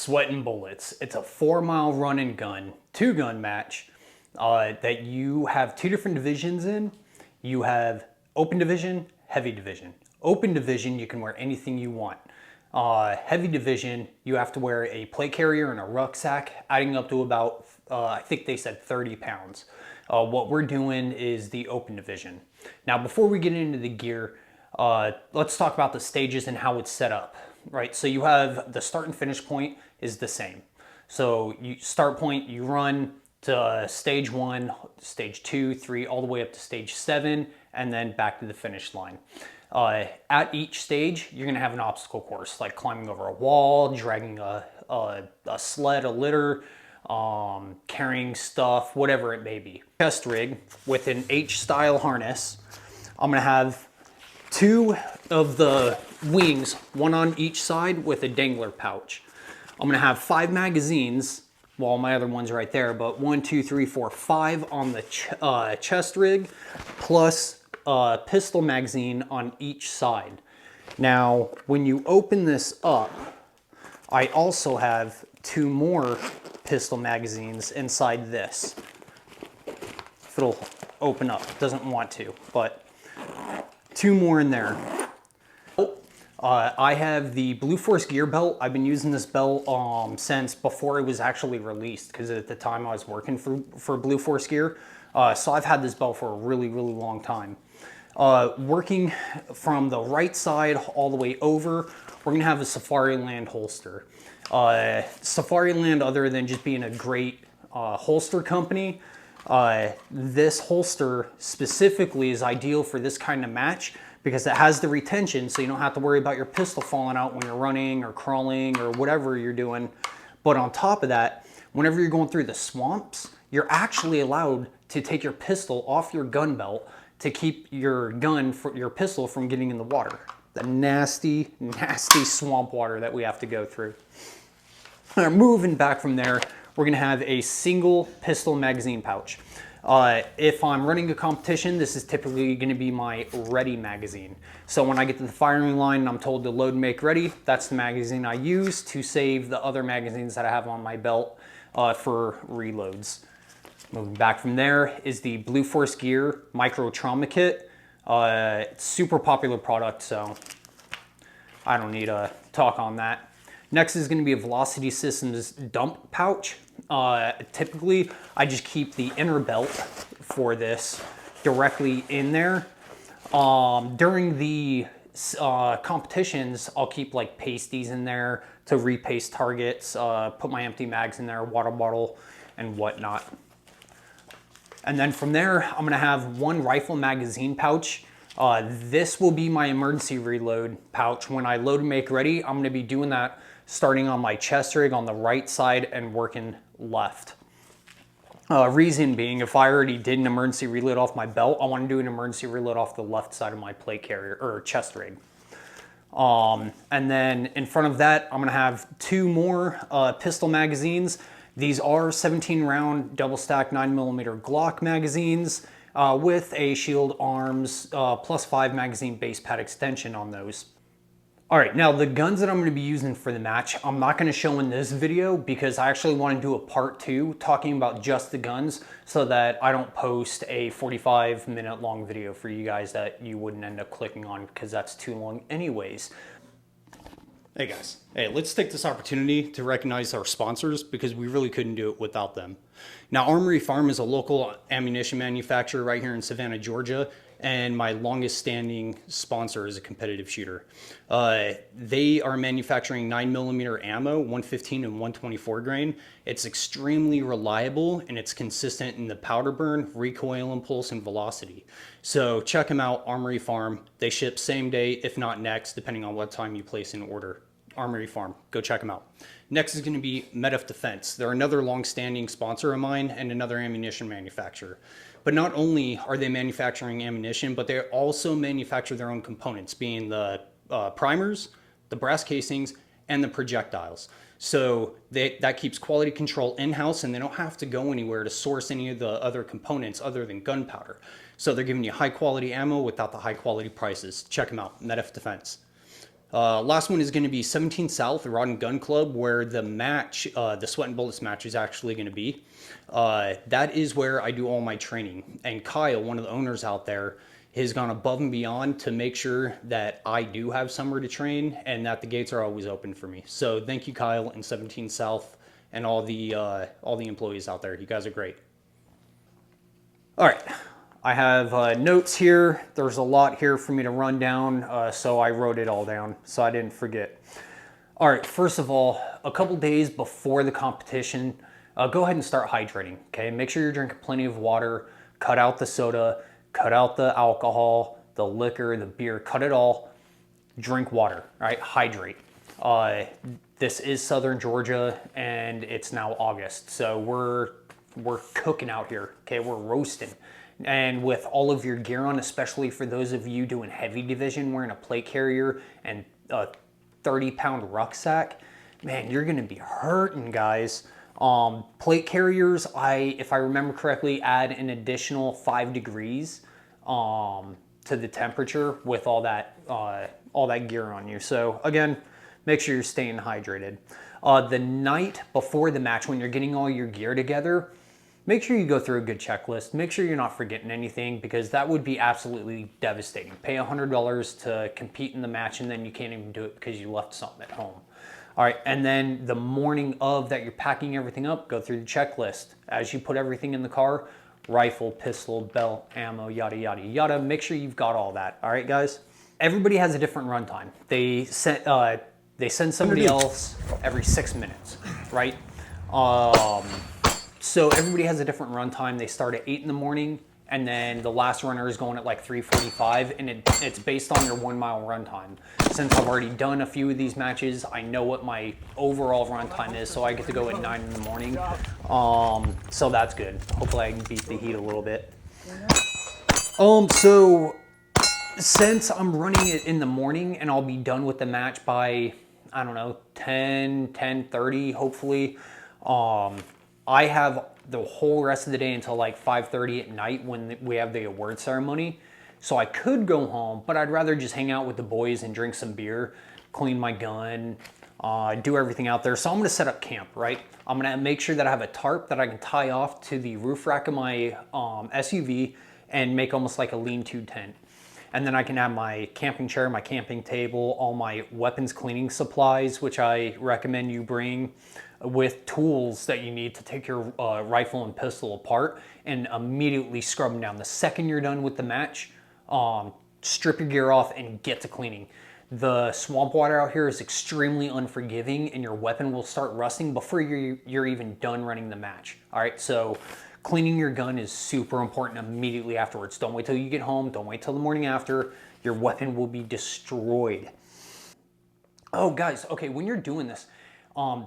Sweating Bullets. It's a 4-mile run and gun, 2-gun match that you have 2 different divisions in. You have open division, heavy division. Open division, you can wear anything you want. Heavy division, you have to wear a plate carrier and a rucksack, adding up to about, I think they said 30 pounds. What we're doing is the open division. Now, before we get into the gear, let's talk about the stages and how it's set up, right? So you have the start and finish point is the same. So you start point, you run to stage 1, stage 2, 3, all the way up to stage 7, and then back to the finish line. At each stage, you're gonna have an obstacle course, like climbing over a wall, dragging a sled, a litter, carrying stuff, whatever it may be. Chest rig with an H-style harness. I'm gonna have 2 of the wings, 1 on each side with a dangler pouch. I'm gonna have 5 magazines, well, my other one's right there, but 1, 2, 3, 4, 5 on the chest rig, plus a pistol magazine on each side. Now, when you open this up, I also have 2 more pistol magazines inside this. If it'll open up, it doesn't want to, but 2 more in there. I have the Blue Force gear belt. I've been using this belt since before it was actually released, because at the time I was working for Blue Force gear. So I've had this belt for a really, really long time. Working from the right side all the way over, we're gonna have a Safariland holster. Safariland, other than just being a great holster company, this holster specifically is ideal for this kind of match because it has the retention, so you don't have to worry about your pistol falling out when you're running or crawling or whatever you're doing. But on top of that, whenever you're going through the swamps, you're actually allowed to take your pistol off your gun belt to keep your pistol from getting in the water. The nasty, nasty swamp water that we have to go through. Moving back from there, we're gonna have a single pistol magazine pouch. If I'm running a competition, this is typically gonna be my ready magazine. So when I get to the firing line and I'm told to load and make ready, that's the magazine I use to save the other magazines that I have on my belt for reloads. Moving back from there is the Blue Force Gear Micro Trauma Kit. It's super popular product, so I don't need to talk on that. Next is gonna be a Velocity Systems dump pouch. Typically, I just keep the inner belt for this directly in there. During the competitions, I'll keep like pasties in there to repaste targets, put my empty mags in there, water bottle, and whatnot. And then from there, I'm gonna have 1 rifle magazine pouch. This will be my emergency reload pouch. When I load and make ready, I'm gonna be doing that starting on my chest rig on the right side and working left. Reason being, if I already did an emergency reload off my belt, I wanna do an emergency reload off the left side of my plate carrier or chest rig. And then in front of that, I'm gonna have 2 more pistol magazines. These are 17 round double stack 9mm Glock magazines with a Shield Arms +5 magazine base pad extension on those. All right, now the guns that I'm gonna be using for the match, I'm not gonna show in this video because I actually wanna do a part 2 talking about just the guns so that I don't post a 45-minute long video for you guys that you wouldn't end up clicking on because that's too long anyways. Hey guys, hey, let's take this opportunity to recognize our sponsors because we really couldn't do it without them. Now, Armory Farm is a local ammunition manufacturer right here in Savannah, Georgia, and my longest standing sponsor is a competitive shooter. They are manufacturing 9mm ammo, 115 and 124 grain. It's extremely reliable and it's consistent in the powder burn, recoil impulse, and velocity. So check them out, Armory Farm. They ship same day, if not next, depending on what time you place an order. Armory Farm, go check them out. Next is going to be Medef Defence. They're another long-standing sponsor of mine and another ammunition manufacturer. But not only are they manufacturing ammunition, but they also manufacture their own components, being the primers, the brass casings, and the projectiles. So that keeps quality control in-house, and they don't have to go anywhere to source any of the other components other than gunpowder. So they're giving you high-quality ammo without the high-quality prices. Check them out, Medef Defence. Last one is going to be 17 South Rod and Gun Club, where the match, the Sweat and Bullets match, is actually going to be. That is where I do all my training. And Kyle, one of the owners out there, has gone above and beyond to make sure that I do have somewhere to train and that the gates are always open for me. So thank you, Kyle, and 17 South, and all the employees out there. You guys are great. All right. I have notes here. There's a lot here for me to run down, so I wrote it all down so I didn't forget. All right, first of all, a couple days before the competition, go ahead and start hydrating, okay? Make sure you're drinking plenty of water, cut out the soda, cut out the alcohol, the liquor, the beer, cut it all. Drink water, all right? Hydrate. This is Southern Georgia, and it's now August, so we're cooking out here, okay? We're roasting. And with all of your gear on, especially for those of you doing heavy division, wearing a plate carrier and a 30-pound rucksack, man, you're gonna be hurting, guys. Plate carriers, if I remember correctly, add an additional 5 degrees to the temperature with all that gear on you. So again, make sure you're staying hydrated. The night before the match, when you're getting all your gear together, make sure you go through a good checklist. Make sure you're not forgetting anything, because that would be absolutely devastating. Pay $100 to compete in the match and then you can't even do it because you left something at home. All right, and then the morning of that you're packing everything up, go through the checklist. As you put everything in the car, rifle, pistol, belt, ammo, yada, yada, yada. Make sure you've got all that. All right, guys? Everybody has a different run time. They send somebody else every 6 minutes, right? So everybody has a different run time. They start at 8 in the morning, and then the last runner is going at like 3:45, and it's based on your 1 mile run time. Since I've already done a few of these matches, I know what my overall run time is, so I get to go at 9 in the morning. So that's good. Hopefully I can beat the heat a little bit. So since I'm running it in the morning and I'll be done with the match by, I don't know, 10:30, hopefully, I have the whole rest of the day until like 5:30 at night when we have the award ceremony. So I could go home, but I'd rather just hang out with the boys and drink some beer, clean my gun, do everything out there. So I'm gonna set up camp, right? I'm gonna make sure that I have a tarp that I can tie off to the roof rack of my SUV and make almost like a lean-to tent. And then I can have my camping chair, my camping table, all my weapons cleaning supplies, which I recommend you bring, with tools that you need to take your rifle and pistol apart and immediately scrub them down. The second you're done with the match, strip your gear off and get to cleaning. The swamp water out here is extremely unforgiving, and your weapon will start rusting before you're even done running the match. All right, so cleaning your gun is super important immediately afterwards. Don't wait till you get home. Don't wait till the morning after. Your weapon will be destroyed. Oh, guys, okay, when you're doing this,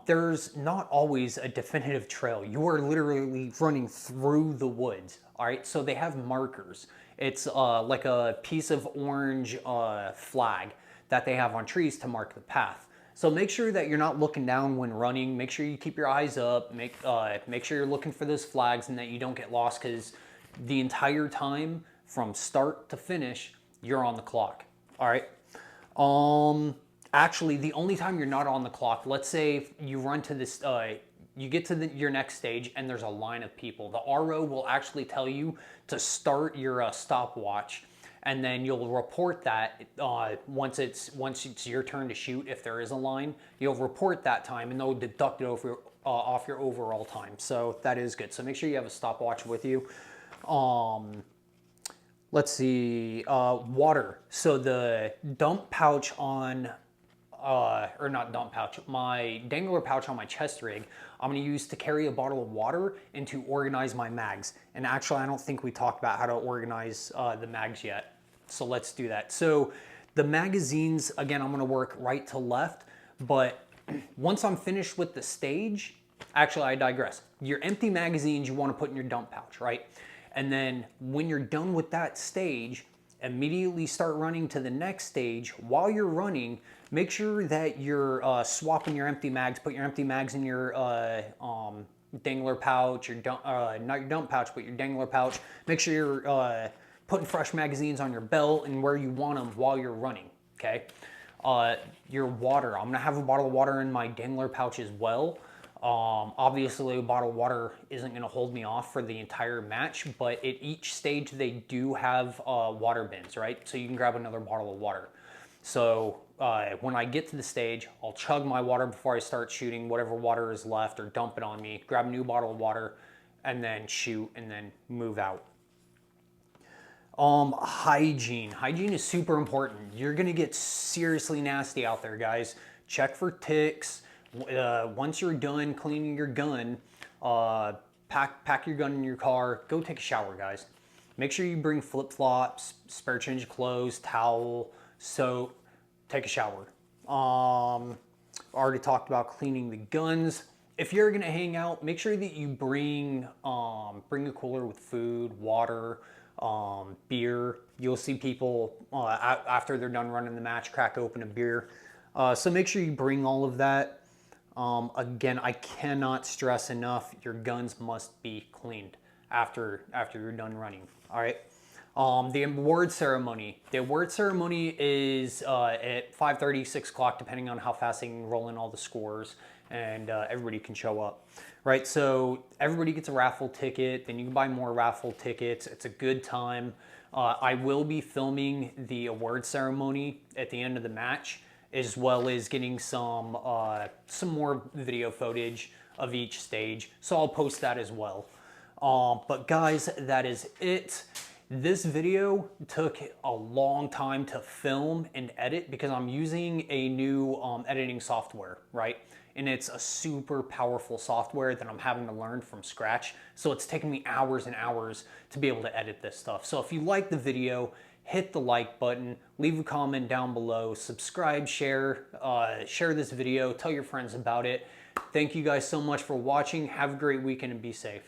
there's not always a definitive trail. You are literally running through the woods, all right? So they have markers. It's like a piece of orange flag that they have on trees to mark the path. So make sure that you're not looking down when running. Make sure you keep your eyes up. Make sure you're looking for those flags and that you don't get lost, because the entire time from start to finish, you're on the clock, all right? Actually, the only time you're not on the clock, let's say you run to this, you get to your next stage and there's a line of people. The RO will actually tell you to start your stopwatch, and then you'll report that once it's your turn to shoot. If there is a line, you'll report that time and they'll deduct it off your overall time. So that is good. So make sure you have a stopwatch with you. Let's see, water. So the dump pouch on, or not dump pouch, my dangler pouch on my chest rig, I'm gonna use to carry a bottle of water and to organize my mags. And actually, I don't think we talked about how to organize the mags yet. So let's do that. So the magazines, again, I'm gonna work right to left, but once I'm finished with the stage, actually I digress. Your empty magazines you wanna put in your dump pouch, right? And then when you're done with that stage, immediately start running to the next stage. While you're running, make sure that you're swapping your empty mags. Put your empty mags in your dangler pouch, not your dump pouch, but your dangler pouch. Make sure you're putting fresh magazines on your belt and where you want them while you're running, okay? your water. I'm gonna have a bottle of water in my dangler pouch as well. Obviously, a bottle of water isn't gonna hold me off for the entire match, but at each stage they do have water bins, right? So you can grab another bottle of water. So when I get to the stage, I'll chug my water before I start shooting whatever water is left, or dump it on me, grab a new bottle of water, and then shoot, and then move out. Hygiene. Hygiene is super important. You're gonna get seriously nasty out there, guys. Check for ticks. Once you're done cleaning your gun, pack your gun in your car. Go take a shower, guys. Make sure you bring flip-flops, spare change of clothes, towel, soap. Take a shower. Already talked about cleaning the guns. If you're gonna hang out, make sure that you bring a cooler with food, water, beer. You'll see people after they're done running the match crack open a beer. So make sure you bring all of that. Again, I cannot stress enough, your guns must be cleaned after you're done running. All right. The award ceremony. The award ceremony is at 5:30, 6 o'clock, depending on how fast they can roll in all the scores, and everybody can show up. Right, so everybody gets a raffle ticket, then you can buy more raffle tickets. It's a good time. I will be filming the award ceremony at the end of the match, as well as getting some more video footage of each stage. So I'll post that as well. But guys, that is it. This video took a long time to film and edit because I'm using a new editing software, right? And it's a super powerful software that I'm having to learn from scratch. So it's taken me hours and hours to be able to edit this stuff. So if you like the video, hit the like button, leave a comment down below, subscribe, share this video, tell your friends about it. Thank you guys so much for watching. Have a great weekend and be safe.